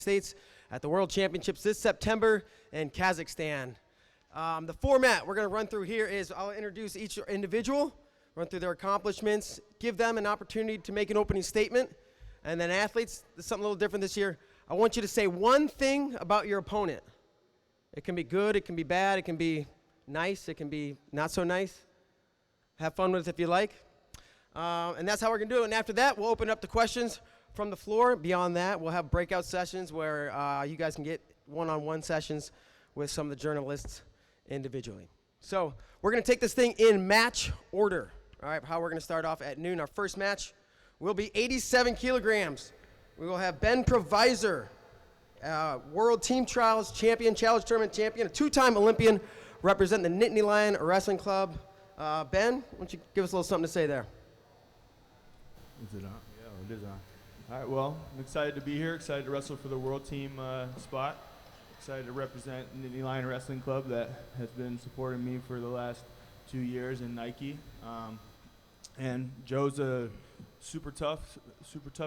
States at the World Championships this September in Kazakhstan. The format we're going to run through here is I'll introduce each individual, run through their accomplishments, give them an opportunity to make an opening statement, and then athletes, this is something a little different this year. I want you to say one thing about your opponent. It can be good, it can be bad, it can be nice, it can be not so nice. Have fun with it if you like. And that's how we're going to do it. And after that, we'll open up the questions from the floor. Beyond that, we'll have breakout sessions where you guys can get one-on-one sessions with some of the journalists individually. So we're going to take this thing in match order. All right, how we're going to start off at noon. Our first match will be 87 kilograms. We will have Ben Provisor, World Team Trials champion, Challenge Tournament champion, a two-time Olympian, representing the Nittany Lion Wrestling Club. Ben, why don't you give us a little something to say there? Is it on? Yeah, it is on. All right, well, I'm excited to be here, excited to wrestle for the world team spot, excited to represent Nittany Lion Wrestling Club that has been supporting me for the last 2 years in Nike. And Joe's a super tough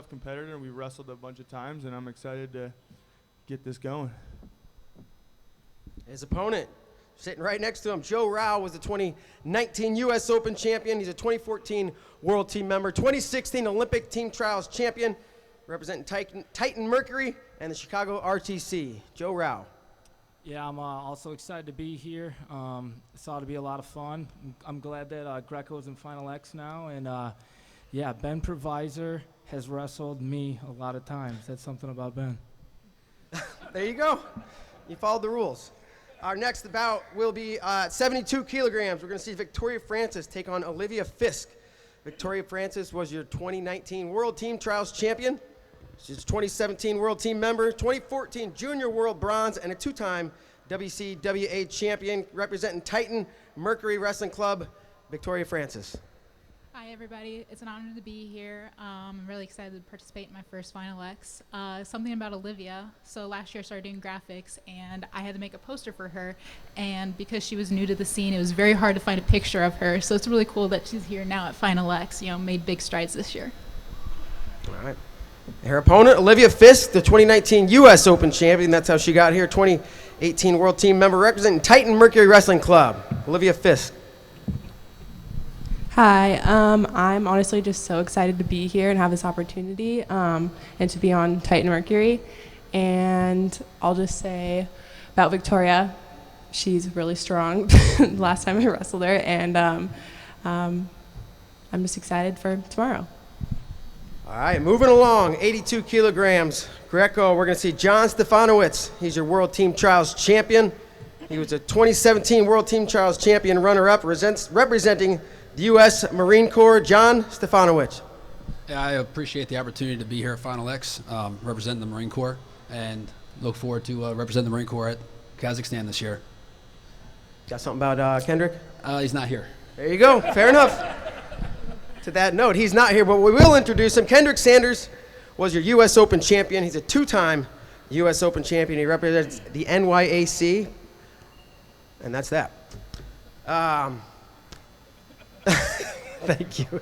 competitor. We wrestled a bunch of times, and I'm excited to get this going. His opponent, sitting right next to him, Joe Rao, was the 2019 U.S. Open champion. He's a 2014 World Team member, 2016 Olympic Team Trials champion, representing Titan Mercury and the Chicago RTC. Joe Rao. Yeah, I'm also excited to be here. It's ought to be a lot of fun. I'm glad that Greco's in Final X now. And, yeah, Ben Provisor has wrestled me a lot of times. That's something about Ben. There you go. You followed the rules. Our next bout will be 72 kilograms. We're going to see Victoria Francis take on Olivia Fisk. Victoria Francis was your 2019 World Team Trials champion. She's a 2017 World Team member, 2014 Junior World Bronze, and a two-time WCWA champion representing Titan Mercury Wrestling Club. Victoria Francis. Hi, everybody. It's an honor to be here. I'm really excited to participate in my first Final X. Something about Olivia. So last year I started doing graphics, and I had to make a poster for her. And because she was new to the scene, it was very hard to find a picture of her. So it's really cool that she's here now at Final X, made big strides this year. All right. Her opponent, Olivia Fisk, the 2019 U.S. Open champion. That's how she got here. 2018 World Team member representing Titan Mercury Wrestling Club. Olivia Fisk. Hi, I'm honestly just so excited to be here and have this opportunity and to be on Titan Mercury. And I'll just say about Victoria, she's really strong. Last time I wrestled her, and I'm just excited for tomorrow. All right, moving along, 82 kilograms. Greco, we're going to see John Stefanowicz. He's your World Team Trials champion. He was a 2017 World Team Trials champion runner-up representing the U.S. Marine Corps. John Stefanowicz. Yeah, I appreciate the opportunity to be here at Final X, representing the Marine Corps, and look forward to representing the Marine Corps at Kazakhstan this year. Got something about Kendrick? He's not here. There you go. Fair enough. To that note, he's not here, but we will introduce him. Kendrick Sanders was your U.S. Open champion. He's a two-time U.S. Open champion. He represents the NYAC, and that's that. Thank you.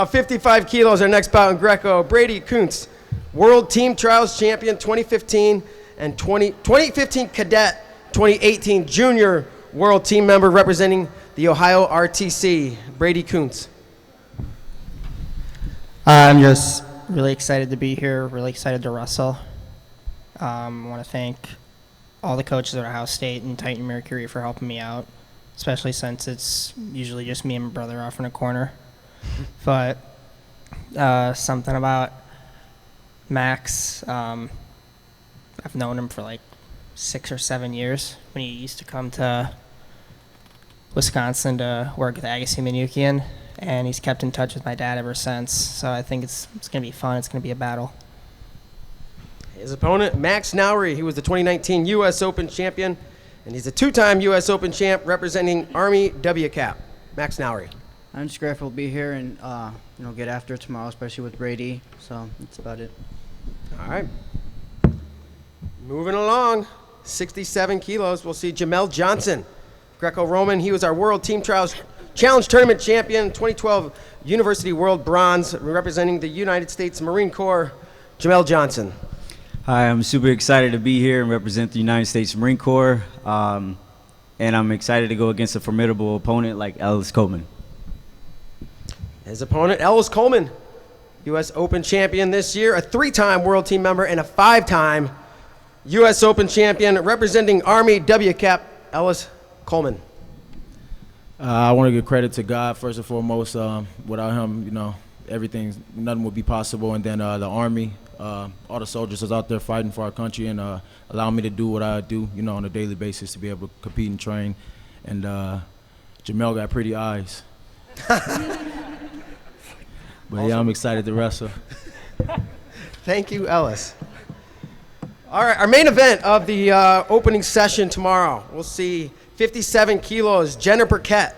55 kilos, our next bout in Greco. Brady Kuntz, World Team Trials champion, 2015 and 2015 cadet, 2018 junior World Team member representing the Ohio RTC. Brady Kuntz. I'm just really excited to be here, really excited to wrestle. I want to thank all the coaches at Ohio State and Titan Mercury for helping me out, especially since it's usually just me and my brother off in a corner. But something about Max, I've known him for like 6 or 7 years when he used to come to Wisconsin to work with Agassi Manukian, and he's kept in touch with my dad ever since. So I think it's going to be fun. It's going to be a battle. His opponent, Max Nowry. He was the 2019 U.S. Open champion, and he's a two-time U.S. Open champ representing Army WCAP. Max Nowry. I'm just grateful to be here and get after it tomorrow, especially with Brady. So that's about it. All right. Moving along, 67 kilos. We'll see Jamel Johnson. Greco-Roman, he was our World Team Trials Challenge Tournament champion, 2012 University World Bronze, representing the United States Marine Corps. Jamel Johnson. Hi, I'm super excited to be here and represent the United States Marine Corps. And I'm excited to go against a formidable opponent like Ellis Coleman. His opponent, Ellis Coleman, U.S. Open champion this year, a 3-time World Team member, and a 5-time U.S. Open champion representing Army WCAP, Ellis Coleman. I want to give credit to God first and foremost. Without him, nothing would be possible. And then the Army, all the soldiers that's out there fighting for our country and allow me to do what I do, on a daily basis to be able to compete and train. And Jamel got pretty eyes. But yeah, I'm excited to wrestle. Thank you, Ellis. All right, our main event of the opening session tomorrow. We'll see 57 kilos, Jenna Burkett.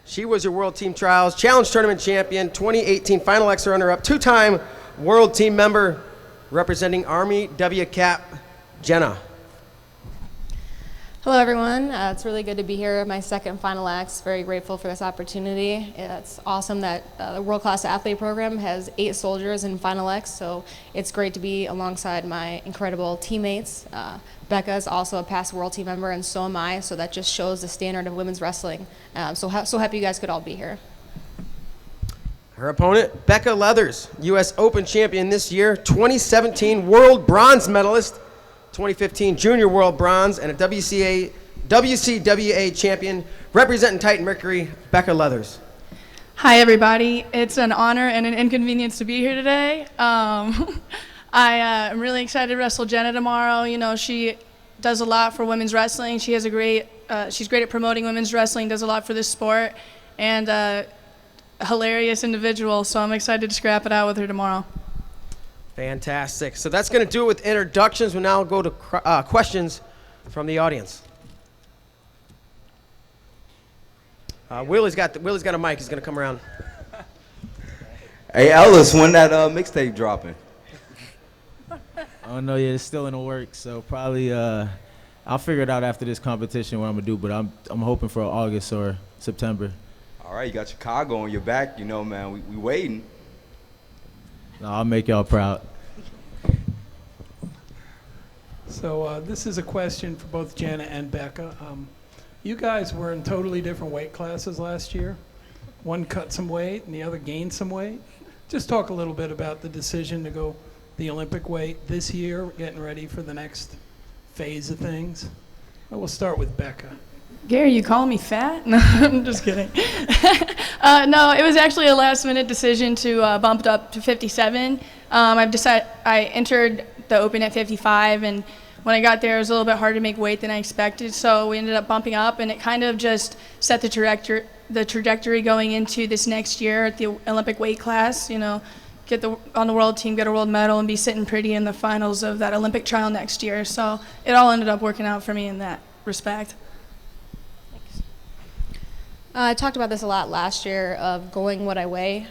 She was your World Team Trials Challenge Tournament champion, 2018 Final X runner-up, 2-time World Team member representing Army WCAP, Jenna. Hello, everyone. It's really good to be here. My second Final X. Very grateful for this opportunity. It's awesome that the World Class Athlete Program has 8 soldiers in Final X, so it's great to be alongside my incredible teammates. Becca is also a past World Team member, and so am I, so that just shows the standard of women's wrestling. So happy you guys could all be here. Her opponent, Becca Leathers, U.S. Open champion this year, 2017 World Bronze medalist, 2015 Junior World Bronze, and a WCWA champion representing Titan Mercury, Becca Leathers. Hi, everybody. It's an honor and an inconvenience to be here today. I'm really excited to wrestle Jenna tomorrow. She does a lot for women's wrestling. She has she's great at promoting women's wrestling, does a lot for this sport, and a hilarious individual, so I'm excited to scrap it out with her tomorrow. Fantastic. So that's going to do it with introductions. We'll now go to questions from the audience. Willie's got a mic. He's going to come around. Hey, Ellis, when that mixtape dropping? Oh no, yeah, it's still in the works. So probably I'll figure it out after this competition what I'm gonna do. But I'm hoping for August or September. All right, you got Chicago on your back. Man, we waiting. No, I'll make y'all proud. So this is a question for both Jenna and Becca. You guys were in totally different weight classes last year. One cut some weight and the other gained some weight. Just talk a little bit about the decision to go the Olympic weight this year, getting ready for the next phase of things. We'll start with Becca. Gary, you calling me fat? No, I'm just kidding. No, it was actually a last-minute decision to bump it up to 57. I entered the Open at 55, and when I got there, it was a little bit harder to make weight than I expected, so we ended up bumping up, and it kind of just set the trajectory going into this next year at the Olympic weight class. Get on the world team, get a world medal, and be sitting pretty in the finals of that Olympic trial next year. So it all ended up working out for me in that respect. I talked about this a lot last year of going what I weigh.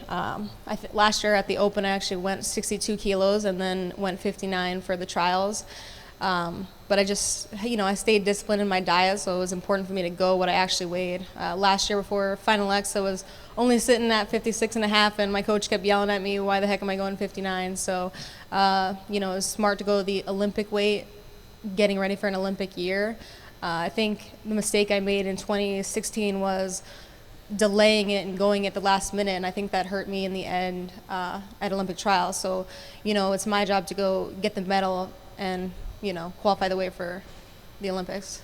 Last year at the Open, I actually went 62 kilos and then went 59 for the trials. But I just, I stayed disciplined in my diet, so it was important for me to go what I actually weighed. Last year before Final X, I was only sitting at 56 and a half, and my coach kept yelling at me, why the heck am I going 59? So, it was smart to go the Olympic weight, getting ready for an Olympic year. I think the mistake I made in 2016 was delaying it and going at the last minute, and I think that hurt me in the end at Olympic trials. So, it's my job to go get the medal and, qualify the way for the Olympics.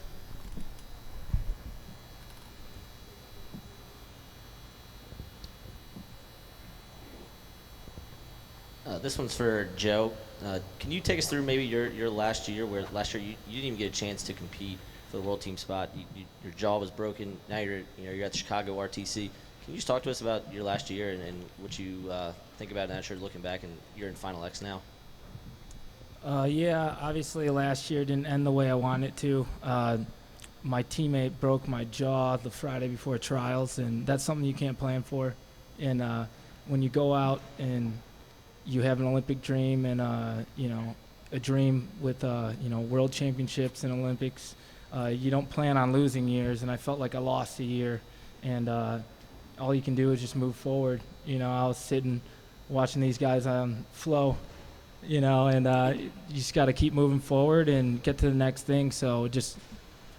This one's for Joe. Can you take us through maybe your last year, where last year you didn't even get a chance to compete for the world team spot? Your jaw was broken. Now you're at the Chicago RTC. Can you just talk to us about your last year and what you think about that? Sure, looking back, and you're in Final X now. Yeah, obviously last year didn't end the way I wanted it to. My teammate broke my jaw the Friday before trials, and that's something you can't plan for. And when you go out and you have an Olympic dream and a dream with world championships and Olympics, you don't plan on losing years, and I felt like I lost a year. And all you can do is just move forward. I was sitting watching these guys on Flow, you know, and you just got to keep moving forward and get to the next thing. So just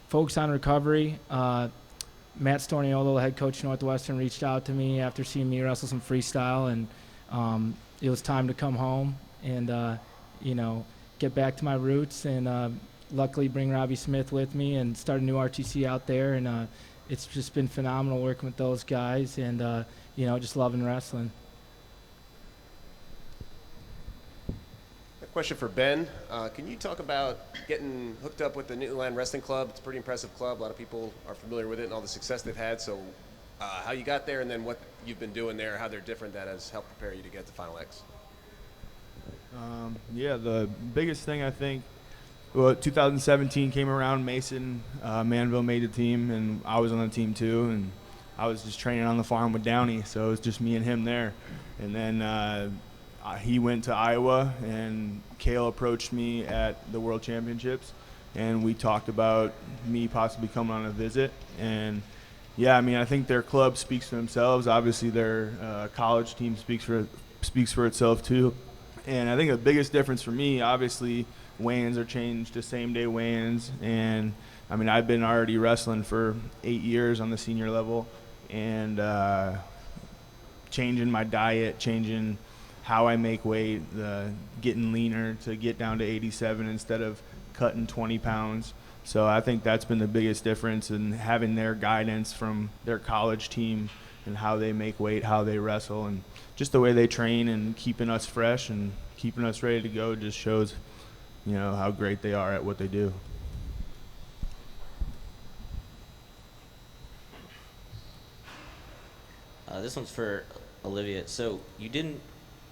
focus on recovery. Matt Storniolo, the head coach of Northwestern, reached out to me after seeing me wrestle some freestyle, and it was time to come home and, you know, get back to my roots and luckily bring Robbie Smith with me and start a new RTC out there. And it's just been phenomenal working with those guys and, you know, just loving wrestling. A question for Ben. Can you talk about getting hooked up with the Nittany Lion Wrestling Club? It's a pretty impressive club. A lot of people are familiar with it and all the success they've had. So how you got there and then what you've been doing there, how they're different that has helped prepare you to get to Final X. Yeah, the biggest thing I think, well, 2017 came around, Mason Manville made the team, and I was on the team too, and I was just training on the farm with Downey, so it was just me and him there. And then he went to Iowa, and Kale approached me at the World Championships, and we talked about me possibly coming on a visit. And yeah, I mean, I think their club speaks for themselves. Obviously, their college team speaks for itself too. And I think the biggest difference for me, obviously, weigh-ins are changed to same-day weigh-ins. And, I mean, I've been already wrestling for 8 years on the senior level. And changing my diet, changing how I make weight, getting leaner to get down to 87 instead of cutting 20 pounds. So I think that's been the biggest difference, in having their guidance from their college team and how they make weight, how they wrestle, and just the way they train and keeping us fresh and keeping us ready to go just shows, you know, how great they are at what they do. This one's for Olivia. So you didn't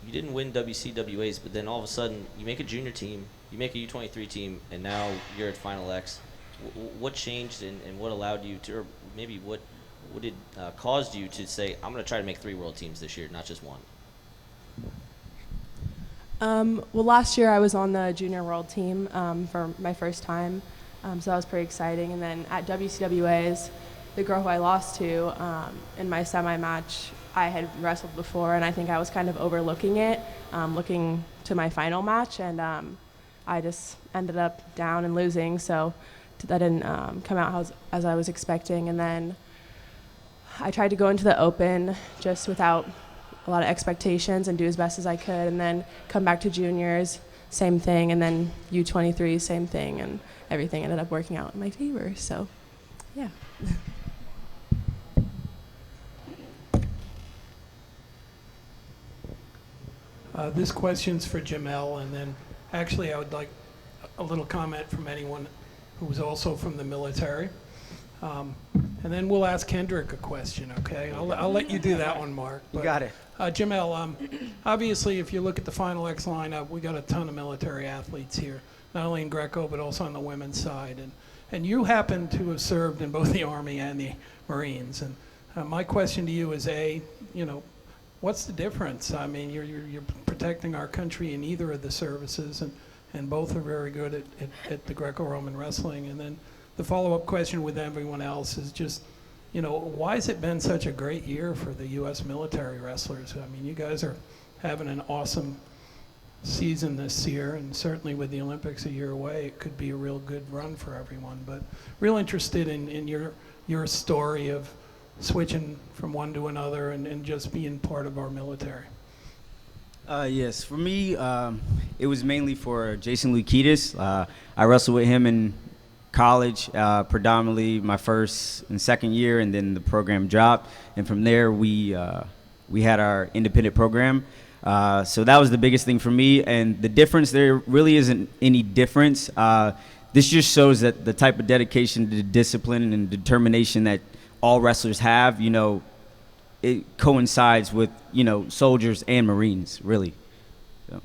win WCWAs, but then all of a sudden you make a junior team, you make a U23 team, and now you're at Final X. What changed and what allowed you to, or maybe what did caused you to say, I'm going to try to make 3 world teams this year, not just 1? Well, last year I was on the junior world team for my first time, so that was pretty exciting. And then at WCWA's, the girl who I lost to in my semi-match, I had wrestled before, and I think I was kind of overlooking it, looking to my final match, and I just ended up down and losing, so that didn't come out as I was expecting. And then I tried to go into the open just without a lot of expectations and do as best as I could, and then come back to juniors, same thing, and then U23, same thing, and everything ended up working out in my favor, so yeah. This question's for Jamel, and then actually I would like a little comment from anyone who's also from the military. And then we'll ask Kendrick a question, okay? I'll let you do that one, Mark. You got it. Jamel, obviously if you look at the Final X lineup, we got a ton of military athletes here, not only in Greco, but also on the women's side. And you happen to have served in both the Army and the Marines. And my question to you is, what's the difference? I mean, you're protecting our country in either of the services, and both are very good at the Greco-Roman wrestling. And then the follow-up question with everyone else is just, why has it been such a great year for the U.S. military wrestlers? I mean, you guys are having an awesome season this year, and certainly with the Olympics a year away, it could be a real good run for everyone. But real interested in your story of switching from one to another and just being part of our military. Yes, for me, it was mainly for Jason Lukitis. I wrestled with him in college, predominantly my first and second year, and then the program dropped. And from there, we had our independent program. So that was the biggest thing for me. And the difference, there really isn't any difference. This just shows that the type of dedication to discipline and determination that all wrestlers have, it coincides with, soldiers and Marines, really. So.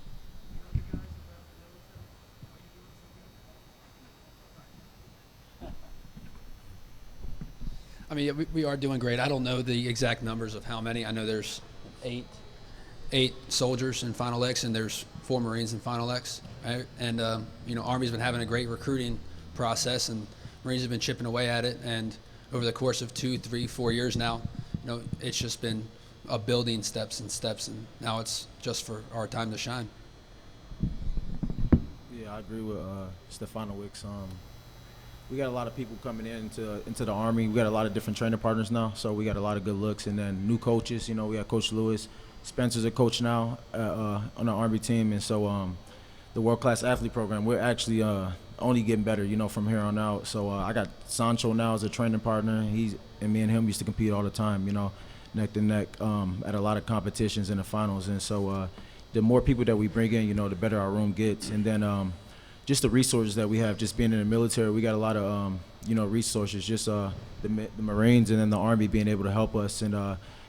I mean, we are doing great. I don't know the exact numbers of how many. I know there's eight soldiers in Final X, and there's 4 Marines in Final X. Right? And, Army's been having a great recruiting process, and Marines have been chipping away at it. And over the course of 2, 3, 4 years now, it's just been a building steps and steps, and now it's just for our time to shine. Yeah, I agree with Stefano Wicks. We got a lot of people coming into the Army. We got a lot of different training partners now, so we got a lot of good looks. And then new coaches, you know, we got Coach Lewis. Spencer's a coach now on the Army team. And so the world-class athlete program, we're actually only getting better, you know, from here on out. So I got Sancho now as a training partner. And me and him used to compete all the time, you know, neck to neck at a lot of competitions in the finals. And so the more people that we bring in, you know, the better our room gets. And then just the resources that we have, just being in the military, we got a lot of, you know, resources, just the Marines and then the Army being able to help us and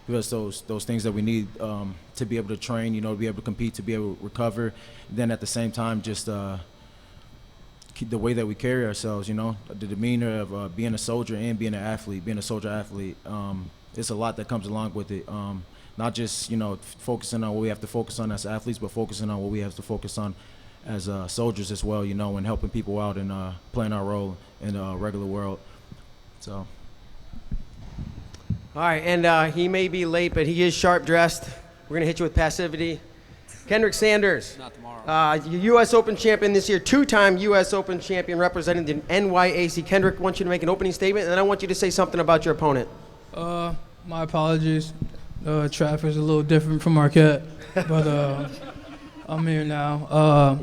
give us those things that we need to be able to train, you know, to be able to compete, to be able to recover. And then at the same time, just keep the way that we carry ourselves, you know, the demeanor of being a soldier and being an athlete, being a soldier athlete. It's a lot that comes along with it. Not just, you know, focusing on what we have to focus on as athletes, but focusing on what we have to focus on as soldiers as well, you know, and helping people out and playing our role in the regular world. So. All right, and he may be late, but he is sharp dressed. We're gonna hit you with passivity. Kendrick Sanders, Not tomorrow. U.S. Open champion this year, two-time U.S. Open champion representing the NYAC. Kendrick, I want you to make an opening statement, and then I want you to say something about your opponent. My apologies. Traffic's a little different from Marquette, but I'm here now.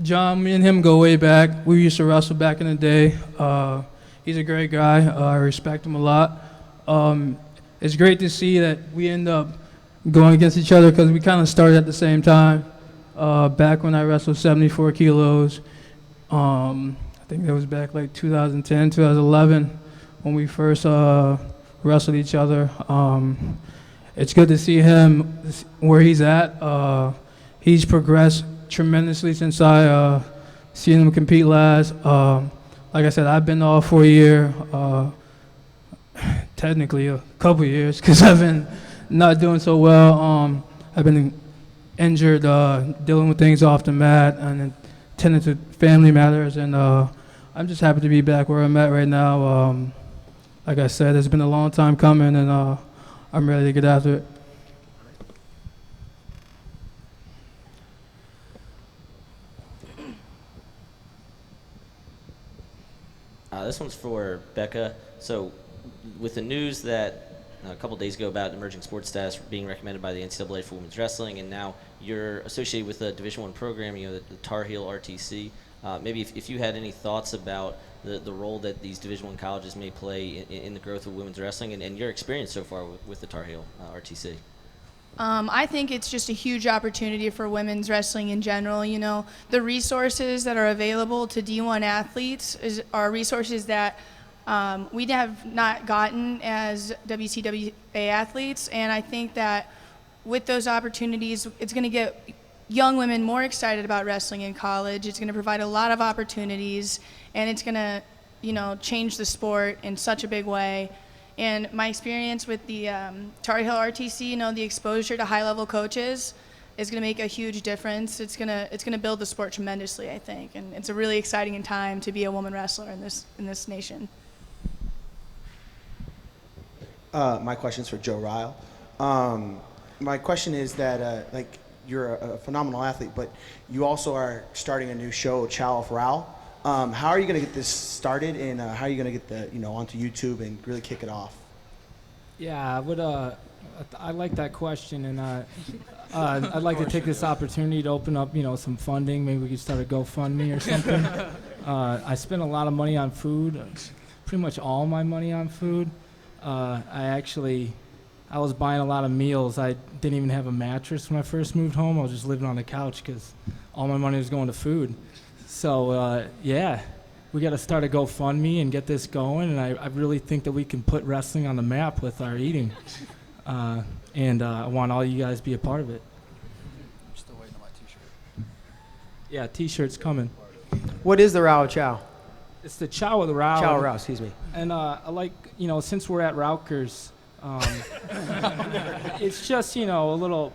John, me and him go way back. We used to wrestle back in the day. He's a great guy. I respect him a lot. It's great to see that we end up going against each other because we kind of started at the same time. Back when I wrestled 74 kilos, I think that was back like 2010, 2011 when we first wrestled each other. It's good to see him where he's at. He's progressed tremendously since I seen him compete last. Like I said, I've been off for a year, technically a couple years, because I've been not doing so well. I've been injured, dealing with things off the mat, and tending to family matters, and I'm just happy to be back where I'm at right now. Like I said, it's been a long time coming, and I'm ready to get after it. This one's for Becca. So, with the news that a couple days ago about emerging sports status being recommended by the NCAA for women's wrestling, and now you're associated with a Division I program, you know, the Tar Heel RTC. Maybe if you had any thoughts about the role that these Division I colleges may play in the growth of women's wrestling, and your experience so far with the Tar Heel RTC. I think it's just a huge opportunity for women's wrestling in general. You know, the resources that are available to D1 athletes are resources that we have not gotten as WCWA athletes, and I think that with those opportunities, it's going to get young women more excited about wrestling in college. It's going to provide a lot of opportunities, and it's going to, you know, change the sport in such a big way. And my experience with the Tar Heel RTC, you know, the exposure to high-level coaches is going to make a huge difference. It's going to build the sport tremendously, I think, and it's a really exciting time to be a woman wrestler in this nation. My question's for Joe Ryle. My question is that, like, you're a phenomenal athlete, but you also are starting a new show, Chow of Rao. How are you going to get this started, and how are you going to get the, you know, onto YouTube and really kick it off? Yeah, I would. I like that question, and I'd like to take this opportunity to open up, you know, some funding. Maybe we could start a GoFundMe or something. I spend a lot of money on food, pretty much all my money on food. I was buying a lot of meals. I didn't even have a mattress when I first moved home. I was just living on the couch because all my money was going to food. So, yeah, we got to start a GoFundMe and get this going, and I really think that we can put wrestling on the map with our eating. And I want all you guys to be a part of it. I'm still waiting on my T-shirt. Yeah, T-shirt's coming. What is the Rao Chow? It's the Chow of the Rao. Chow Rao, excuse me. And I like, you know, since we're at Rutgers, it's just, you know, a little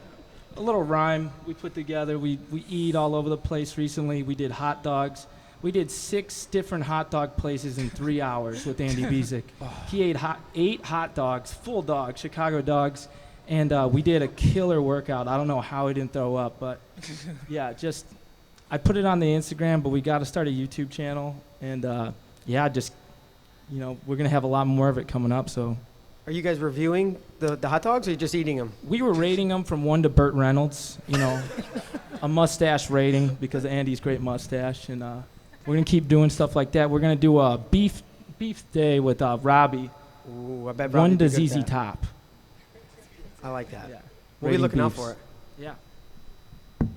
rhyme we put together. We eat all over the place recently. We did hot dogs. We did 6 different hot dog places in 3 hours with Andy Bezic. He ate 8 hot dogs, full dogs, Chicago dogs, and we did a killer workout. I don't know how he didn't throw up, but yeah, just I put it on the Instagram, but we got to start a YouTube channel, and just we're gonna have a lot more of it coming up. So, Are you guys reviewing the hot dogs, or are you just eating them? we were rating them from 1 to Burt Reynolds, a mustache rating because of Andy's great mustache, and we're gonna keep doing stuff like that. We're gonna do a beef day with Robbie. Ooh, I bet 1 Robbie'd to be good at ZZ that. Top. I like that. Yeah. We'll be Rating looking out beefs. for it. Yeah. All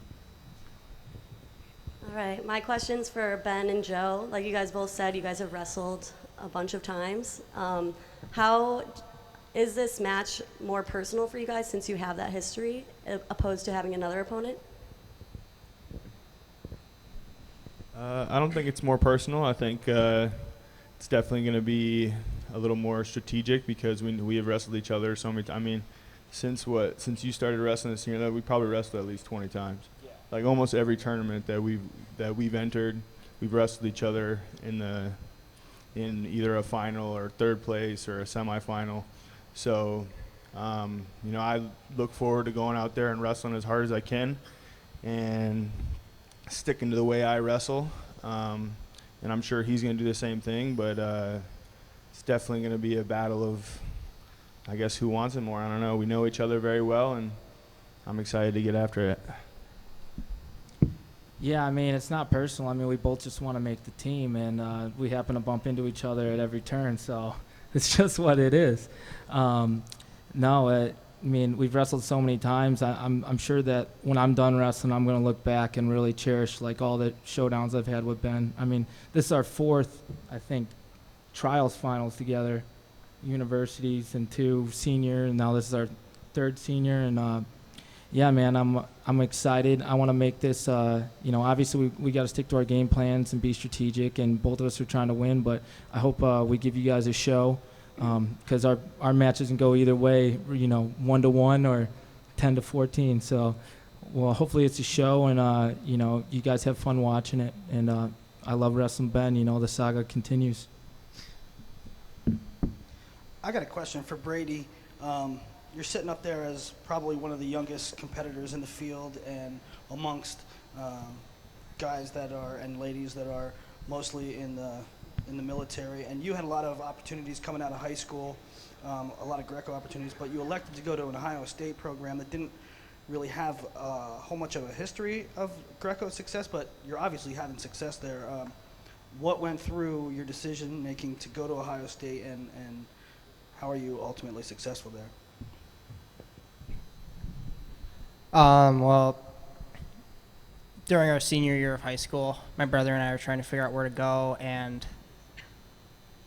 right, my question's for Ben and Joe. Like you guys both said, you guys have wrestled a bunch of times. How is this match more personal for you guys since you have that history, opposed to having another opponent? I don't think it's more personal. I think it's definitely going to be a little more strategic because we have wrestled each other so many times. I mean, since you started wrestling this year, we probably wrestled at least 20 times. Yeah. Like almost every tournament that we've entered, we've wrestled each other in either a final or third place or a semifinal. So, I look forward to going out there and wrestling as hard as I can and sticking to the way I wrestle. And I'm sure he's going to do the same thing, but it's definitely going to be a battle of, I guess, who wants it more. I don't know. We know each other very well, and I'm excited to get after it. Yeah, I mean, it's not personal. I mean, we both just want to make the team, and we happen to bump into each other at every turn, so it's just what it is. I mean, we've wrestled so many times. I'm sure that when I'm done wrestling, I'm going to look back and really cherish, like, all the showdowns I've had with Ben. I mean, this is our 4th, I think, trials finals together, universities and 2 senior, and now this is our 3rd senior, and yeah, man, I'm excited. I want to make this, obviously we got to stick to our game plans and be strategic, and both of us are trying to win, but I hope we give you guys a show, because our matches can go either way, 1-1 or 10-14. So, well, hopefully it's a show, and, you guys have fun watching it, and I love wrestling Ben. The saga continues. I got a question for Brady. You're sitting up there as probably one of the youngest competitors in the field and amongst guys and ladies that are mostly in the military, and you had a lot of opportunities coming out of high school, a lot of Greco opportunities, but you elected to go to an Ohio State program that didn't really have a whole much of a history of Greco success, but you're obviously having success there. What went through your decision making to go to Ohio State, and how are you ultimately successful there? Well, during our senior year of high school, my brother and I were trying to figure out where to go, and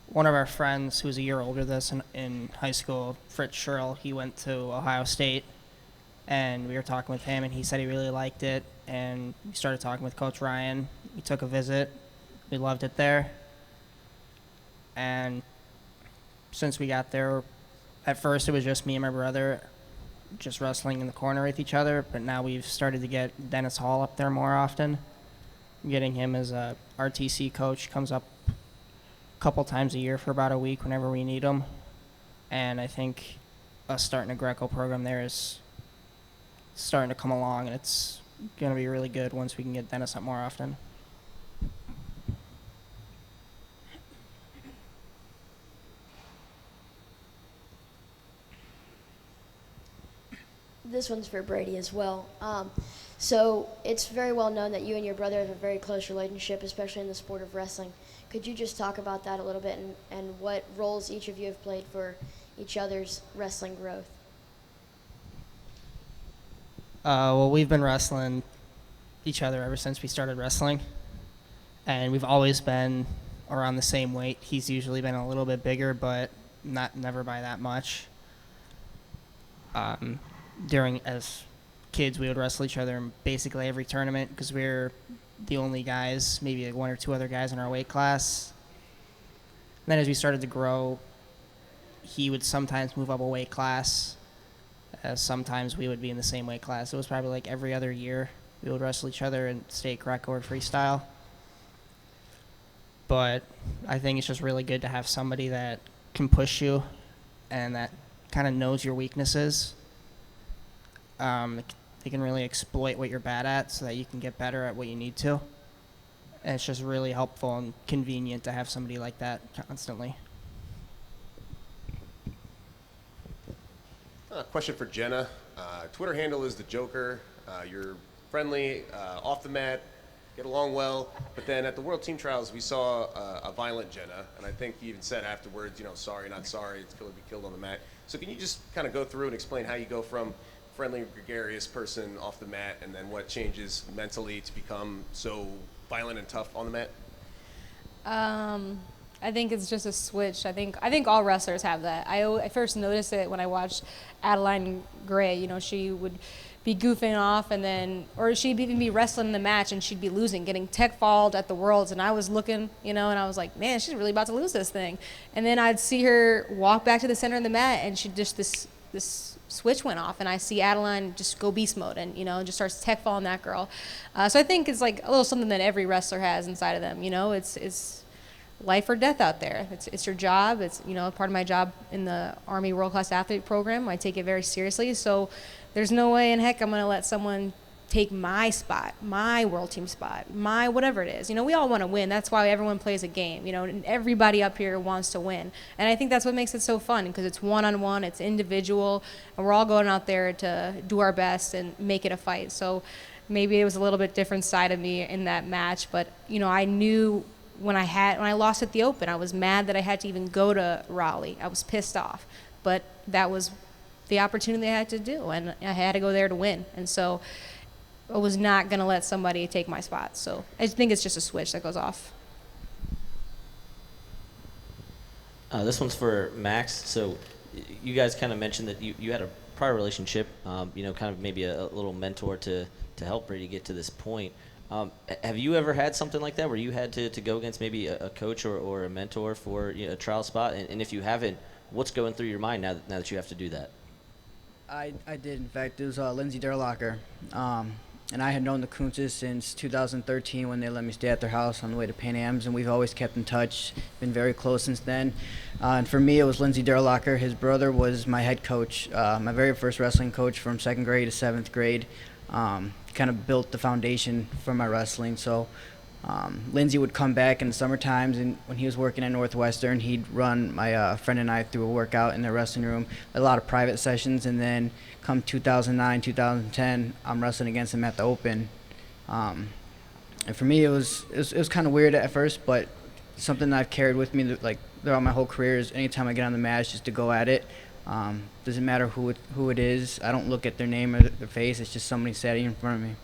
one of our friends who was a year older than us in high school, Fritz Scherl, he went to Ohio State, and we were talking with him, and he said he really liked it, and we started talking with Coach Ryan. We took a visit. We loved it there, and since we got there, at first it was just me and my brother just wrestling in the corner with each other, but now we've started to get Dennis Hall up there more often. Getting him as a RTC coach, comes up a couple times a year for about a week whenever we need him. And I think us starting a Greco program there is starting to come along, and it's going to be really good once we can get Dennis up more often. This one's for Brady as well. So it's very well known that you and your brother have a very close relationship, especially in the sport of wrestling. Could you just talk about that a little bit and what roles each of you have played for each other's wrestling growth? Well, we've been wrestling each other ever since we started wrestling, and we've always been around the same weight. He's usually been a little bit bigger, but never by that much. As kids, we would wrestle each other in basically every tournament because we're the only guys, maybe like 1 or 2 other guys in our weight class. And then as we started to grow, he would sometimes move up a weight class, as sometimes we would be in the same weight class. It was probably like every other year we would wrestle each other in state Greco or freestyle. But I think it's just really good to have somebody that can push you and that kind of knows your weaknesses. they can really exploit what you're bad at so that you can get better at what you need to. And it's just really helpful and convenient to have somebody like that constantly. Question for Jenna. Twitter handle is the Joker. You're friendly, off the mat, get along well. But then at the World Team Trials, we saw a violent Jenna, and I think you even said afterwards, sorry, not sorry. It's going to be killed on the mat. So can you just kind of go through and explain how you go from friendly, gregarious person off the mat, and then what changes mentally to become so violent and tough on the mat? I think it's just a switch. I think all wrestlers have that. I first noticed it when I watched Adeline Gray. She would be goofing off, or she'd even be wrestling in the match and she'd be losing, getting tech-falled at the Worlds, and I was looking, and I was like, man, she's really about to lose this thing. And then I'd see her walk back to the center of the mat, and she just this switch went off, and I see Adeline just go beast mode and just starts tech-falling that girl. So I think it's like a little something that every wrestler has inside of them. It's life or death out there. It's your job. It's part of my job in the Army World Class Athlete program. I take it very seriously. So there's no way in heck I'm going to let someone take my spot, my world team spot, my whatever it is. We all want to win. That's why everyone plays a game. And everybody up here wants to win. And I think that's what makes it so fun, because it's one-on-one, it's individual, and we're all going out there to do our best and make it a fight. So maybe it was a little bit different side of me in that match, but I knew when I lost at the Open, I was mad that I had to even go to Raleigh. I was pissed off, but that was the opportunity I had to do, and I had to go there to win. And so I was not going to let somebody take my spot. So I think it's just a switch that goes off. This one's for Max. So you guys kind of mentioned that you had a prior relationship, kind of maybe a little mentor to help Brady get to this point. Have you ever had something like that where you had to go against maybe a coach or a mentor for a trial spot? And if you haven't, what's going through your mind now that you have to do that? I did. In fact, it was Lindsay Derlocker. And I had known the Kuntzes since 2013 when they let me stay at their house on the way to Pan Am's, and we've always kept in touch, been very close since then. And for me, it was Lindsay Derlocker. His brother was my head coach, my very first wrestling coach from 2nd grade to 7th grade. Kind of built the foundation for my wrestling. So Lindsay would come back in the summer times, and when he was working at Northwestern, he'd run my friend and I through a workout in the wrestling room, a lot of private sessions, and then come 2009, 2010, I'm wrestling against him at the Open. And for me, it was kind of weird at first, but something that I've carried with me throughout my whole career is anytime I get on the mat, just to go at it. Doesn't matter who it is. I don't look at their name or their face. It's just somebody standing in front of me.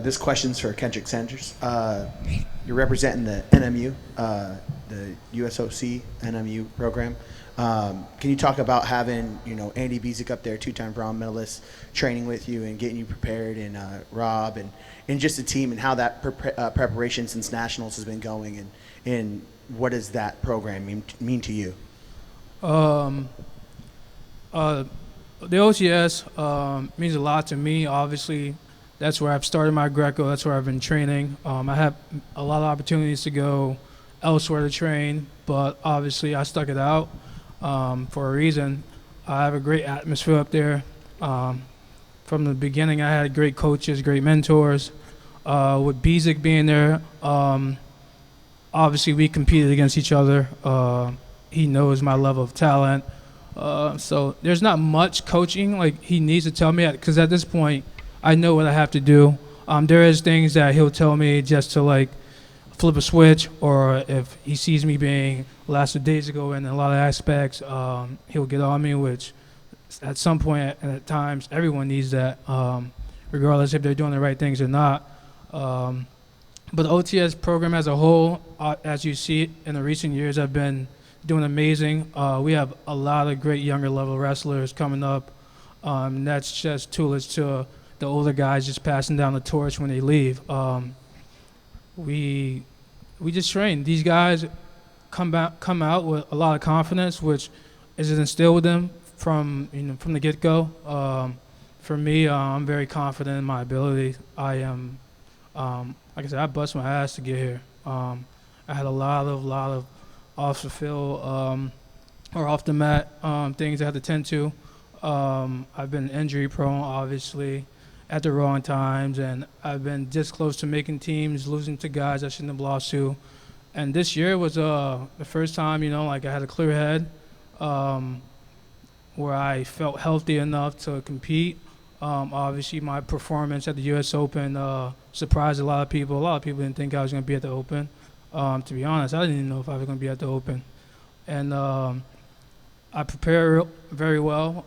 This question's for Kendrick Sanders. You're representing the NMU, the USOC NMU program. Can you talk about having Andy Bezic up there, 2-time bronze medalist, training with you and getting you prepared, and Rob and just the team, and how that preparation since nationals has been going, and what does that program mean to you? The OCS means a lot to me. Obviously, that's where I've started my Greco. That's where I've been training. I have a lot of opportunities to go elsewhere to train, but obviously I stuck it out for a reason. I have a great atmosphere up there. From the beginning, I had great coaches, great mentors. With Bezic being there, obviously we competed against each other. He knows my level of talent. So there's not much coaching like he needs to tell me, because at this point I know what I have to do. There is things that he'll tell me just to flip a switch, or if he sees me being lackadaisical in a lot of aspects, he'll get on me, which at some point and at times everyone needs that, regardless if they're doing the right things or not. But the OTS program as a whole, as you see it in the recent years, have been doing amazing. We have a lot of great younger level wrestlers coming up. And that's just toolage to the older guys just passing down the torch when they leave. We just train. These guys come out with a lot of confidence, which is instilled with them from the get-go. For me, I'm very confident in my ability. I am, like I said, I bust my ass to get here. I had a lot of off the field or off the mat things I had to tend to. I've been injury prone, obviously, at the wrong times, and I've been this close to making teams, losing to guys I shouldn't have lost to. And this year was the first time, like I had a clear head, where I felt healthy enough to compete. Obviously, my performance at the U.S. Open surprised a lot of people. A lot of people didn't think I was going to be at the Open. To be honest, I didn't even know if I was going to be at the Open. And I prepared very well.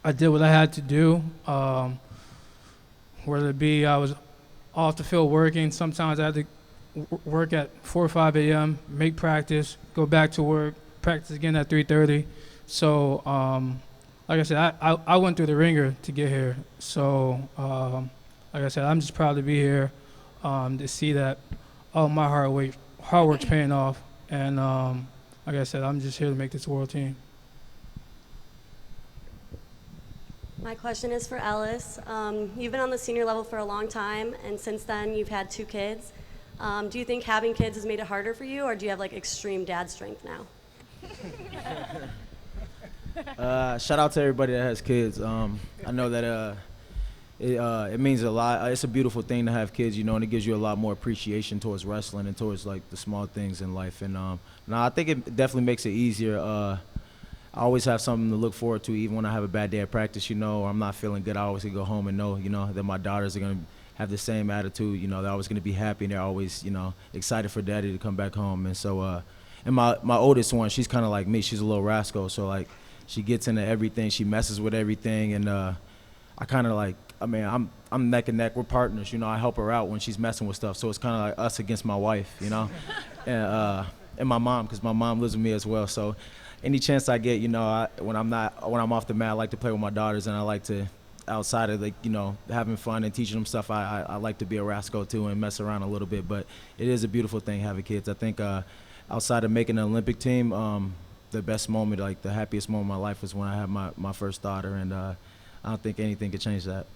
I did what I had to do. Whether it be I was off the field working, sometimes I had to work at 4 or 5 a.m., make practice, go back to work, practice again at 3:30. So, like I said, I went through the ringer to get here. So, like I said, I'm just proud to be here, to see that all my hard work's paying off. And like I said, I'm just here to make this world team. My question is for Ellis. You've been on the senior level for a long time, and since then you've had 2 kids. Do you think having kids has made it harder for you, or do you have like extreme dad strength now? Shout out to everybody that has kids. I know that it means a lot. It's a beautiful thing to have kids, and it gives you a lot more appreciation towards wrestling and towards like the small things in life. And I think it definitely makes it easier. I always have something to look forward to, even when I have a bad day at practice, or I'm not feeling good. I always can go home and know, that my daughters are gonna have the same attitude. They're always gonna be happy, and they're always, excited for daddy to come back home. And so, and my oldest one, she's kind of like me. She's a little rascal, so like she gets into everything. She messes with everything, and I kind of like. I'm neck and neck. We're partners, I help her out when she's messing with stuff. So it's kind of like us against my wife, and my mom, because my mom lives with me as well. So any chance I get, when I'm off the mat, I like to play with my daughters, and I like to, outside of like, having fun and teaching them stuff, I like to be a rascal too and mess around a little bit. But it is a beautiful thing having kids. I think outside of making an Olympic team, the best moment, like the happiest moment of my life was when I had my first daughter, and I don't think anything could change that.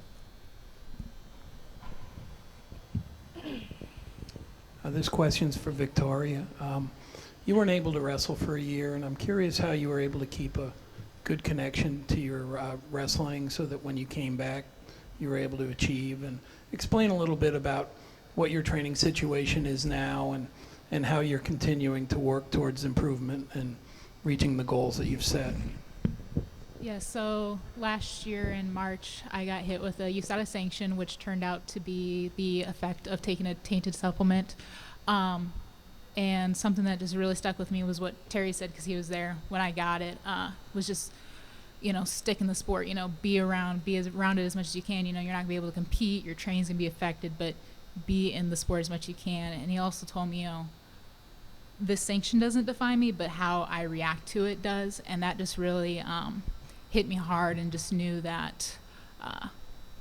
This question's for Victoria. You weren't able to wrestle for a year, and I'm curious how you were able to keep a good connection to your wrestling so that when you came back, you were able to achieve. And explain a little bit about what your training situation is now and how you're continuing to work towards improvement and reaching the goals that you've set. Yeah, so last year in March, I got hit with a USADA sanction, which turned out to be the effect of taking a tainted supplement. And something that just really stuck with me was what Terry said, because he was there when I got it, was just, stick in the sport, be around it as much as you can. You're not going to be able to compete, your training's going to be affected, but be in the sport as much as you can. And he also told me, this sanction doesn't define me, but how I react to it does. And that just really hit me hard, and just knew that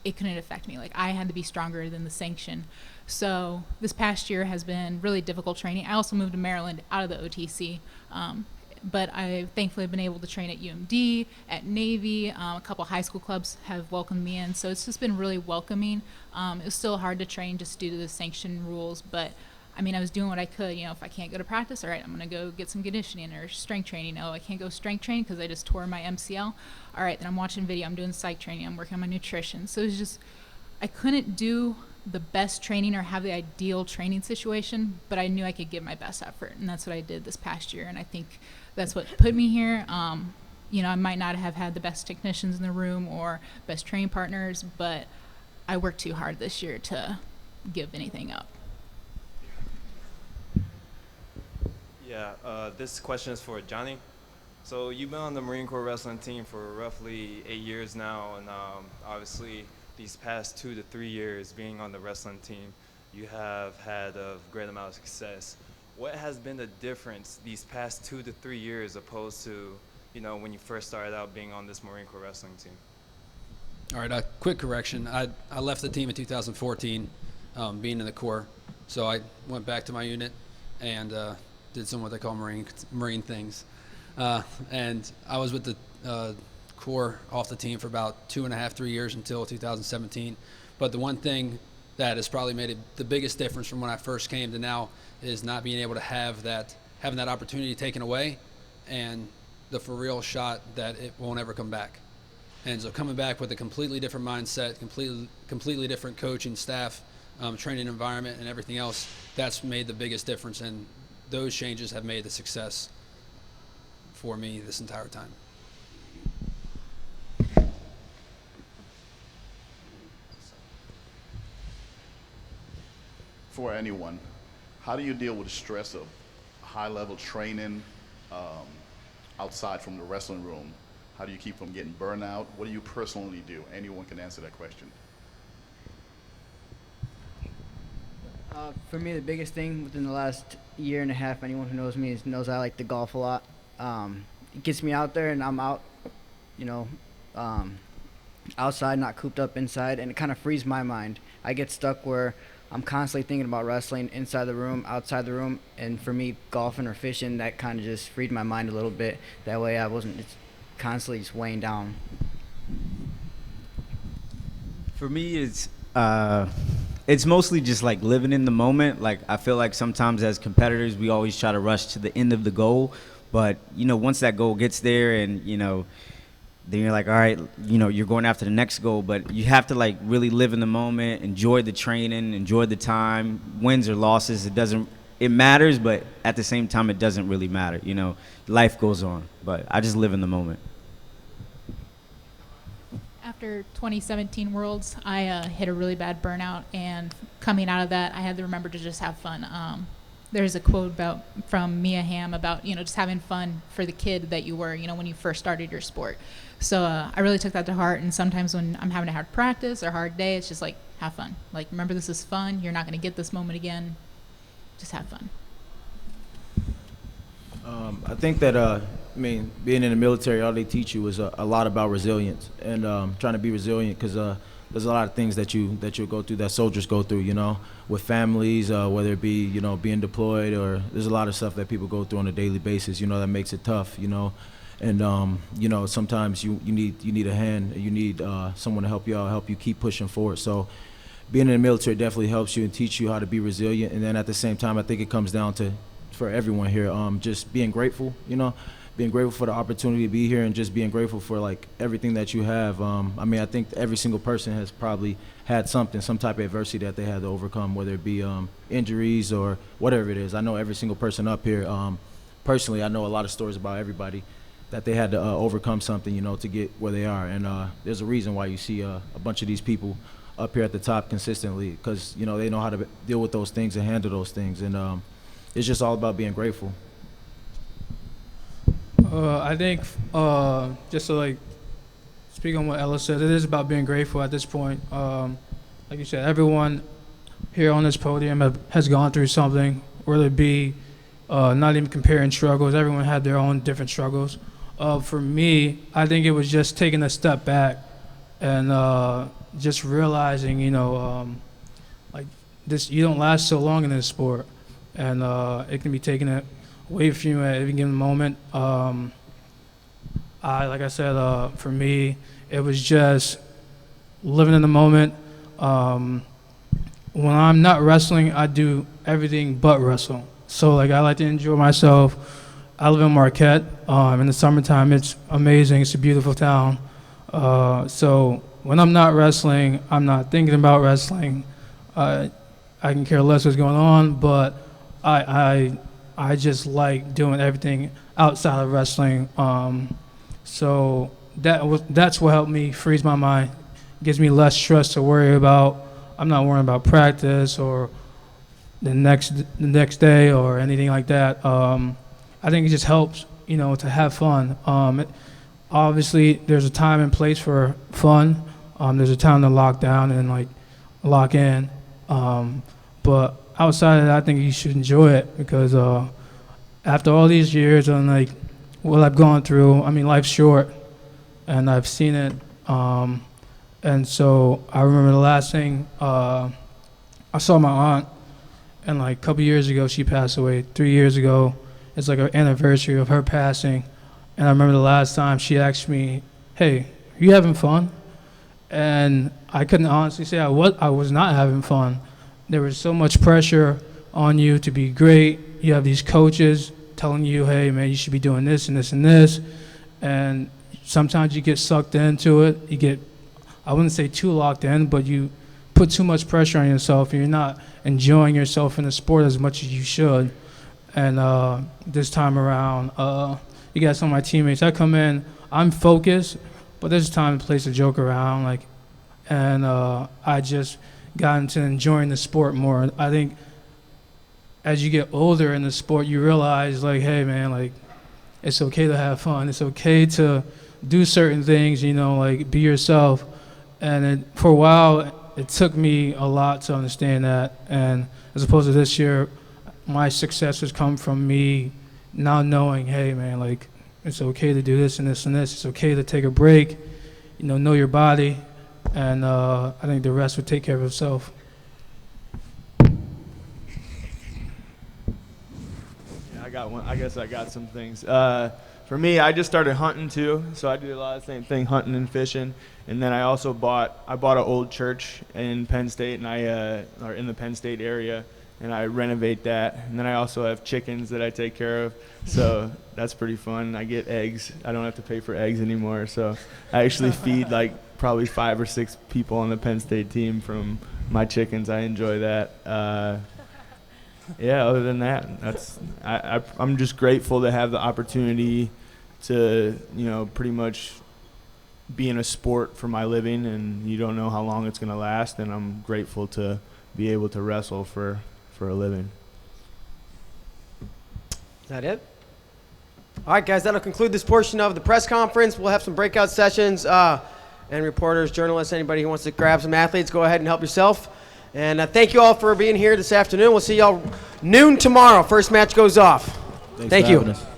it couldn't affect me. Like, I had to be stronger than the sanction. So this past year has been really difficult training. I also moved to Maryland out of the OTC, but I thankfully have been able to train at UMD, at Navy. A couple high school clubs have welcomed me in, so it's just been really welcoming. It was still hard to train just due to the sanction rules, but I was doing what I could. If I can't go to practice, all right, I'm going to go get some conditioning or strength training. I can't go strength training because I just tore my MCL. All right, then I'm watching video. I'm doing psych training. I'm working on my nutrition. So it's just, I couldn't do the best training or have the ideal training situation, but I knew I could give my best effort, and that's what I did this past year, and I think that's what put me here. I might not have had the best technicians in the room or best training partners, but I worked too hard this year to give anything up. Yeah, this question is for Johnny. So you've been on the Marine Corps wrestling team for roughly 8 years now, and obviously these past 2 to 3 years being on the wrestling team, you have had a great amount of success. What has been the difference these past 2 to 3 years opposed to, when you first started out being on this Marine Corps wrestling team? All right, quick correction. I left the team in 2014, being in the Corps. So I went back to my unit and did some what they call Marine things. And I was with the Corps off the team for about 2.5, 3 years until 2017. But the one thing that has probably made it the biggest difference from when I first came to now is not being able to having that opportunity taken away, and the for real shot that it won't ever come back. And so coming back with a completely different mindset, completely different coaching staff, training environment, and everything else, that's made the biggest difference. And those changes have made the success for me this entire time. For anyone, how do you deal with the stress of high-level training outside from the wrestling room? How do you keep from getting burnout? What do you personally do? Anyone can answer that question. For me, the biggest thing within the last year and a half, anyone who knows me knows I like to golf a lot. It gets me out there, and I'm out, outside, not cooped up inside, and it kind of frees my mind. I get stuck where I'm constantly thinking about wrestling inside the room, outside the room, and for me, golfing or fishing, that kind of just freed my mind a little bit. That way I wasn't constantly just weighing down. For me, it's mostly just like living in the moment. Like, I feel like sometimes as competitors, we always try to rush to the end of the goal. But, once that goal gets there and, then you're like, all right, you're going after the next goal. But you have to, like, really live in the moment, enjoy the training, enjoy the time. Wins or losses, it matters, but at the same time, it doesn't really matter. Life goes on. But I just live in the moment. After 2017 Worlds, I hit a really bad burnout, and coming out of that, I had to remember to just have fun. There's a quote from Mia Hamm about just having fun for the kid that you were, when you first started your sport. So I really took that to heart, and sometimes when I'm having a hard practice or a hard day, it's just like, have fun. Like, remember, this is fun. You're not going to get this moment again. Just have fun. I think that, being in the military, all they teach you is a lot about resilience and trying to be resilient, because there's a lot of things that you'll go through, that soldiers go through, with families, whether it be, being deployed, or there's a lot of stuff that people go through on a daily basis, that makes it tough, and, sometimes you need a hand, you need someone to help you out, help you keep pushing forward. So being in the military definitely helps you and teach you how to be resilient. And then at the same time, I think it comes down to, for everyone here, just being grateful, being grateful for the opportunity to be here, and just being grateful for like everything that you have. I think every single person has probably had some type of adversity that they had to overcome, whether it be injuries or whatever it is. I know every single person up here, personally, I know a lot of stories about everybody that they had to overcome something, to get where they are. And there's a reason why you see a bunch of these people up here at the top consistently, because, they know how to deal with those things and handle those things. And it's just all about being grateful. I think, just to like speak on what Ella said, it is about being grateful at this point. Like you said, everyone here on this podium has gone through something, whether it be not even comparing struggles. Everyone had their own different struggles. For me, I think it was just taking a step back and just realizing, like this, you don't last so long in this sport, and it can be taken away from you at any given moment. Like I said, for me, it was just living in the moment. When I'm not wrestling, I do everything but wrestle. So like, I like to enjoy myself. I live in Marquette. In the summertime, it's amazing. It's a beautiful town. So when I'm not wrestling, I'm not thinking about wrestling. I can care less what's going on, but I just like doing everything outside of wrestling. So that's what helped me freeze my mind. Gives me less stress to worry about. I'm not worrying about practice or the next day or anything like that. I think it just helps, to have fun. Obviously, there's a time and place for fun. There's a time to lock down and like lock in. But outside of that, I think you should enjoy it, because after all these years and like what I've gone through, life's short, and I've seen it. And so I remember the last thing, I saw my aunt, and like a couple years ago, she passed away. 3 years ago, it's like an anniversary of her passing. And I remember the last time she asked me, "Hey, are you having fun?" And I couldn't honestly say I was not having fun. There was so much pressure on you to be great. You have these coaches telling you, "Hey, man, you should be doing this and this and this." And sometimes you get sucked into it. You get, I wouldn't say too locked in, but you put too much pressure on yourself, and you're not enjoying yourself in the sport as much as you should. And this time around, you got some of my teammates. I come in, I'm focused, but there's time and place to joke around, and I just got into enjoying the sport more. I think as you get older in the sport, you realize, hey, man, it's okay to have fun. It's okay to do certain things, be yourself. And for a while, it took me a lot to understand that. And as opposed to this year, my success has come from me now knowing, hey, man, it's okay to do this and this and this. It's okay to take a break, know your body. And I think the rest would take care of itself. Yeah, I got one. I guess I got some things. For me, I just started hunting too, so I do a lot of the same thing, hunting and fishing. And then I also bought an old church in Penn State, and or in the Penn State area, and I renovate that. And then I also have chickens that I take care of, so that's pretty fun. I get eggs. I don't have to pay for eggs anymore, so I actually feed probably 5 or 6 people on the Penn State team from my chickens. I enjoy that. Yeah, other than that, I'm just grateful to have the opportunity to, pretty much be in a sport for my living, and you don't know how long it's going to last, and I'm grateful to be able to wrestle for a living. Is that it? All right, guys, that'll conclude this portion of the press conference. We'll have some breakout sessions, and reporters, journalists, anybody who wants to grab some athletes, go ahead and help yourself. And thank you all for being here this afternoon. We'll see y'all noon tomorrow. First match goes off. Thanks Thank for you. having us.